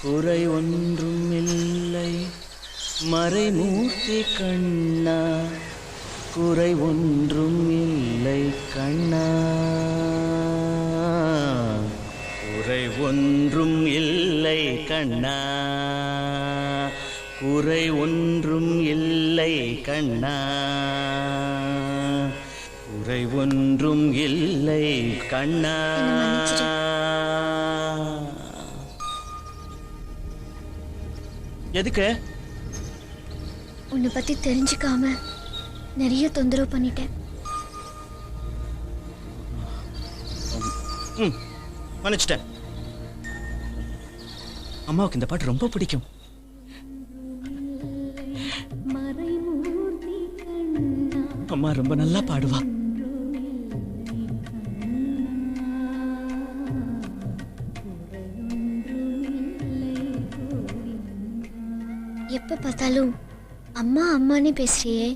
குறை ஒன்றும் இல்லை மறைமூர்த்தி கண்ணா, குறை ஒன்றும் இல்லை கண்ணா, குறை ஒன்றும் இல்லை கண்ணா, குறை ஒன்றும் இல்லை கண்ணா, குறை ஒன்றும் இல்லை கண்ணா. எதுக்கு? உன்னை பத்தி தெரிஞ்சுக்காம நிறைய தொந்தரவு பண்ணிட்டேன். மன்னிச்சிட்டேன். அம்மாவுக்கு இந்த பாட்டு ரொம்ப பிடிக்கும். அம்மா ரொம்ப நல்லா பாடுவா. எப்ப பார்த்தாலும் அம்மா அம்மானே பேசுறியே,